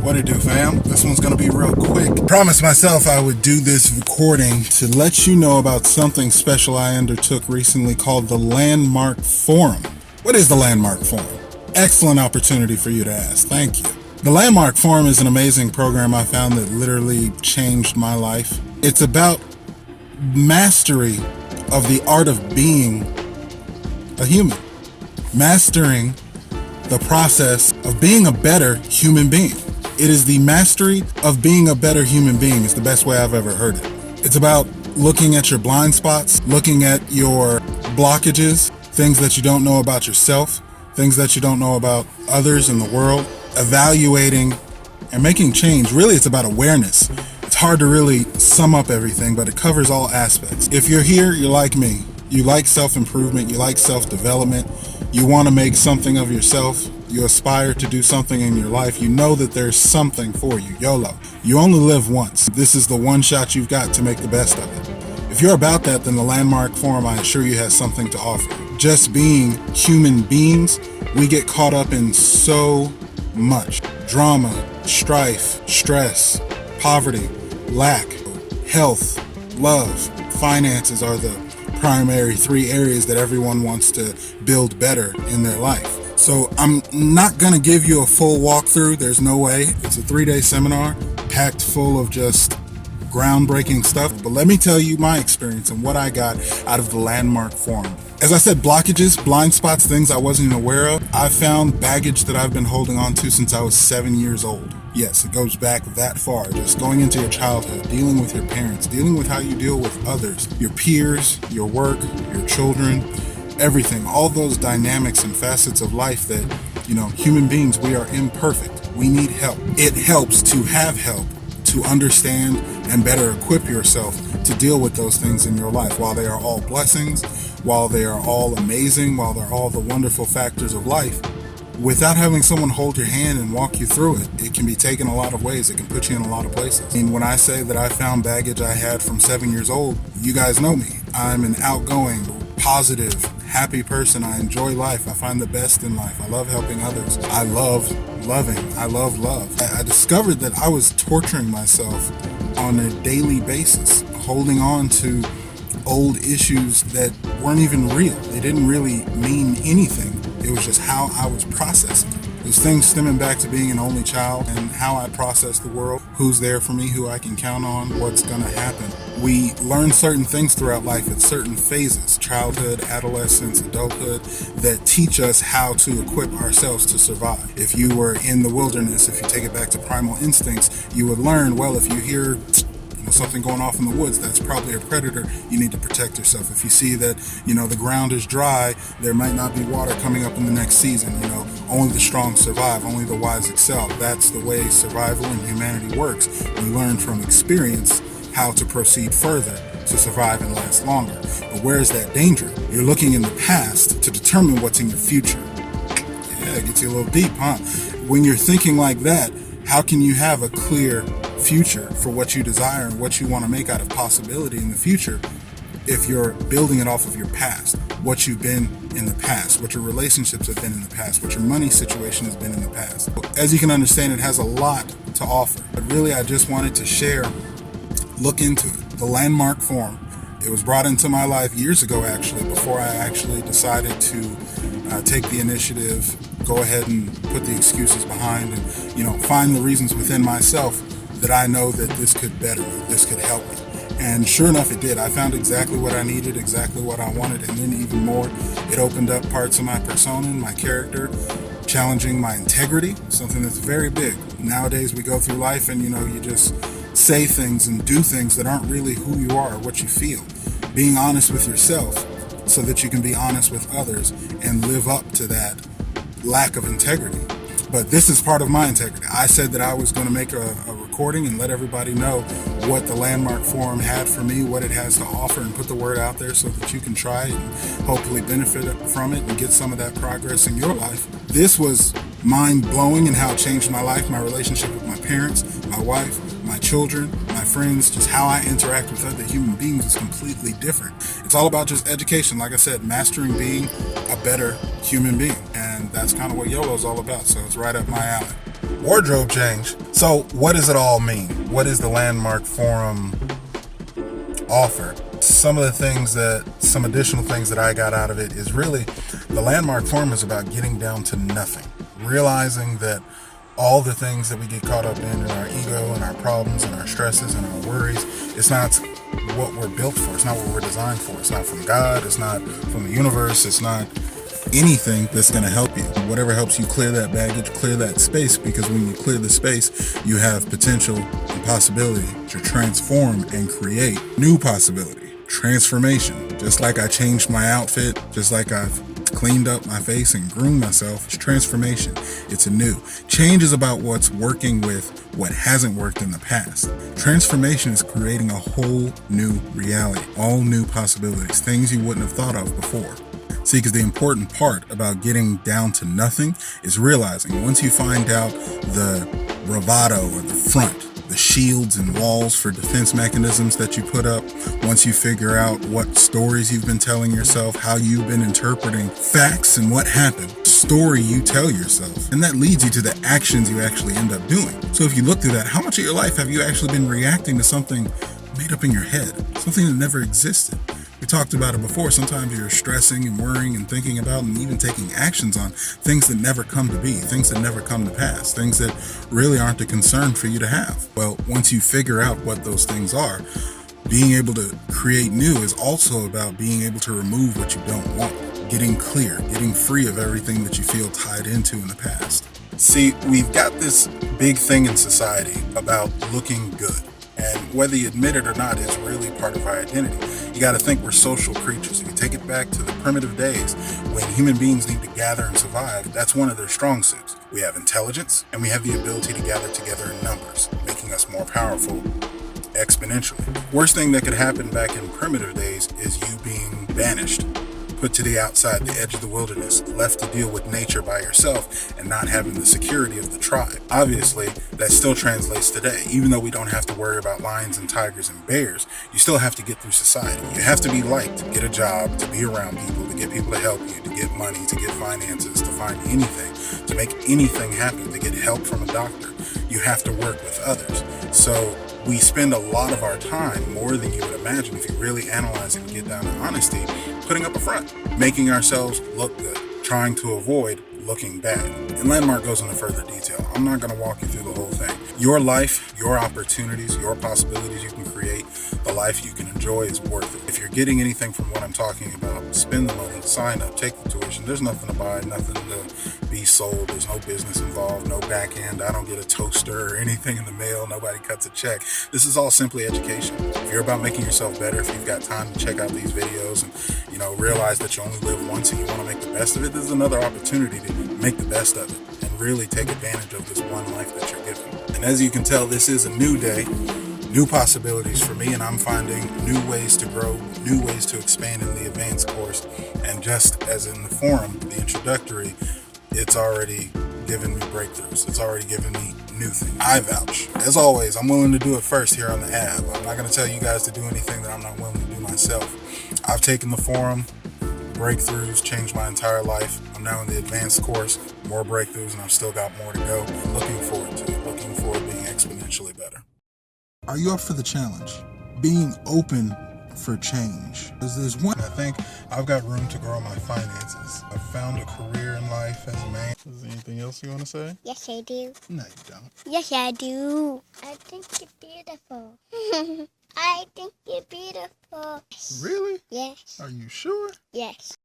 What it do, fam? This one's gonna be real quick. Promised myself I would do this recording to let you know about something special I undertook recently called the Landmark Forum. What is the Landmark Forum? Excellent opportunity for you to ask. Thank you. The Landmark Forum is an amazing program I found that literally changed my life. It's about mastery of the art of being a human. Mastering the process of being a better human being. It is the mastery of being a better human being is the best way I've ever heard it. It's about looking at your blind spots, looking at your blockages, things that you don't know about yourself, things that you don't know about others in the world, evaluating and making change. Really, it's about awareness. It's hard to really sum up everything, but it covers all aspects. If you're here, you're like me. You like self-improvement, you like self-development, you want to make something of yourself, you aspire to do something in your life, you know that there's something for you, YOLO. You only live once. This is the one shot you've got to make the best of it. If you're about that, then the Landmark Forum, I assure you, has something to offer. Just being human beings, we get caught up in so much. Drama, strife, stress, poverty, lack, health, love, finances are the primary three areas that everyone wants to build better in their life. So I'm not going to give you a full walkthrough. There's no way. It's a 3-day seminar packed full of just groundbreaking stuff. But let me tell you my experience and what I got out of the Landmark Forum. As I said, blockages, blind spots, things I wasn't even aware of. I found baggage that I've been holding on to since I was 7 years old. Yes, it goes back that far. Just going into your childhood, dealing with your parents, dealing with how you deal with others, your peers, your work, your children, everything. All those dynamics and facets of life that, human beings, we are imperfect. We need help. It helps to have help, to understand and better equip yourself to deal with those things in your life. While they are all blessings, while they are all amazing, while they're all the wonderful factors of life, without having someone hold your hand and walk you through it, it can be taken a lot of ways. It can put you in a lot of places. And when I say that I found baggage I had from 7 years old, you guys know me. I'm an outgoing, positive, happy person. I enjoy life. I find the best in life. I love helping others. I love loving. I love love. I discovered that I was torturing myself on a daily basis, holding on to old issues that weren't even real. They didn't really mean anything. It was just how I was processing. Those things stemming back to being an only child and how I process the world, who's there for me, who I can count on, what's going to happen. We learn certain things throughout life at certain phases, childhood, adolescence, adulthood, that teach us how to equip ourselves to survive. If you were in the wilderness, if you take it back to primal instincts, you would learn, well, if you hear something going off in the woods, that's probably a predator. You need to protect yourself. If you see that, the ground is dry, there might not be water coming up in the next season. Only the strong survive, only the wise excel. That's the way survival and humanity works. We learn from experience how to proceed further to survive and last longer. But where is that danger? You're looking in the past to determine what's in your future. Yeah, it gets you a little deep, huh? When you're thinking like that, how can you have a clear future for what you desire and what you want to make out of possibility in the future if you're building it off of your past, what you've been in the past, what your relationships have been in the past, what your money situation has been in the past? As you can understand, it has a lot to offer, but really I just wanted to share, look into it. The Landmark Forum. It was brought into my life years ago, actually, before I actually decided to take the initiative, go ahead and put the excuses behind and, find the reasons within myself that I know that this could better me, this could help me. And sure enough, it did. I found exactly what I needed, exactly what I wanted, and then even more. It opened up parts of my persona, my character, challenging my integrity, something that's very big. Nowadays, we go through life and, you just say things and do things that aren't really who you are or what you feel. Being honest with yourself so that you can be honest with others and live up to that lack of integrity. But this is part of my integrity. I said that I was going to make a recording and let everybody know what the Landmark Forum had for me, what it has to offer, and put the word out there so that you can try it and hopefully benefit from it and get some of that progress in your life. This was mind-blowing in how it changed my life, my relationship with my parents, my wife, my children, my friends, just how I interact with other human beings is completely different. It's all about just education. Like I said, mastering being a better human being. And that's kind of what YOLO is all about. So it's right up my alley. Wardrobe change. So what does it all mean? What does the Landmark Forum offer? Some additional things that I got out of it is really the Landmark Forum is about getting down to nothing. Realizing that all the things that we get caught up in our ego and our problems and our stresses and our worries, it's not what we're built for. It's not what we're designed for. It's not from God. It's not from the universe. It's not anything that's going to help you. Whatever helps you clear that baggage, clear that space, because when you clear the space, you have potential and possibility to transform and create new possibility. Transformation. Just like I changed my outfit, just like I've cleaned up my face and groomed myself, it's transformation. It's a new. Change is about what's working with what hasn't worked in the past. Transformation is creating a whole new reality, all new possibilities, things you wouldn't have thought of before. See, because the important part about getting down to nothing is realizing once you find out the bravado or the front, the shields and walls for defense mechanisms that you put up, once you figure out what stories you've been telling yourself, how you've been interpreting facts and what happened, story you tell yourself, and that leads you to the actions you actually end up doing. So if you look through that, how much of your life have you actually been reacting to something made up in your head, something that never existed? We talked about it before. Sometimes you're stressing and worrying and thinking about and even taking actions on things that never come to be, things that never come to pass, things that really aren't a concern for you to have. Well, once you figure out what those things are, being able to create new is also about being able to remove what you don't want, getting clear, getting free of everything that you feel tied into in the past. See, we've got this big thing in society about looking good. And whether you admit it or not, it's really part of our identity. You got to think we're social creatures. If you take it back to the primitive days when human beings need to gather and survive, that's one of their strong suits. We have intelligence and we have the ability to gather together in numbers, making us more powerful exponentially. Worst thing that could happen back in primitive days is you being banished, put to the outside, the edge of the wilderness, left to deal with nature by yourself and not having the security of the tribe. Obviously, that still translates today. Even though we don't have to worry about lions and tigers and bears, you still have to get through society. You have to be liked, to get a job, to be around people, to get people to help you, to get money, to get finances, to find anything, to make anything happen, to get help from a doctor. You have to work with others. So we spend a lot of our time, more than you would imagine if you really analyze it and get down to honesty, putting up a front, making ourselves look good, trying to avoid looking bad. And Landmark goes into further detail. I'm not going to walk you through the whole thing. Your life, your opportunities, your possibilities you can create, the life you can enjoy is worth it. If you're getting anything from what I'm talking about, spend the money, sign up, take the tuition. There's nothing to buy, nothing to be sold. There's no business involved, no back end. I don't get a toaster or anything in the mail. Nobody cuts a check. This is all simply education. If you're about making yourself better, if you've got time to check out these videos and realize that you only live once and you want to make the best of it, this is another opportunity to make the best of it and really take advantage of this one life that you're given. And as you can tell, this is a new day, new possibilities for me, and I'm finding new ways to grow, new ways to expand in the advanced course. And just as in the forum, the introductory, it's already given me breakthroughs. It's already given me new things. I vouch. As always, I'm willing to do it first here on the app. I'm not going to tell you guys to do anything that I'm not willing to do myself. I've taken the forum, breakthroughs, changed my entire life. I'm now in the advanced course, more breakthroughs, and I've still got more to go. Looking forward to it. Looking forward to being exponentially better. Are you up for the challenge? Being open for change. There's one, I think I've got room to grow my finances. I've found a career in life as a man. Is there anything else you want to say? Yes, I do. No, you don't. Yes, I do. I think you're beautiful. I think you're beautiful. Really? Yes. Are you sure? Yes.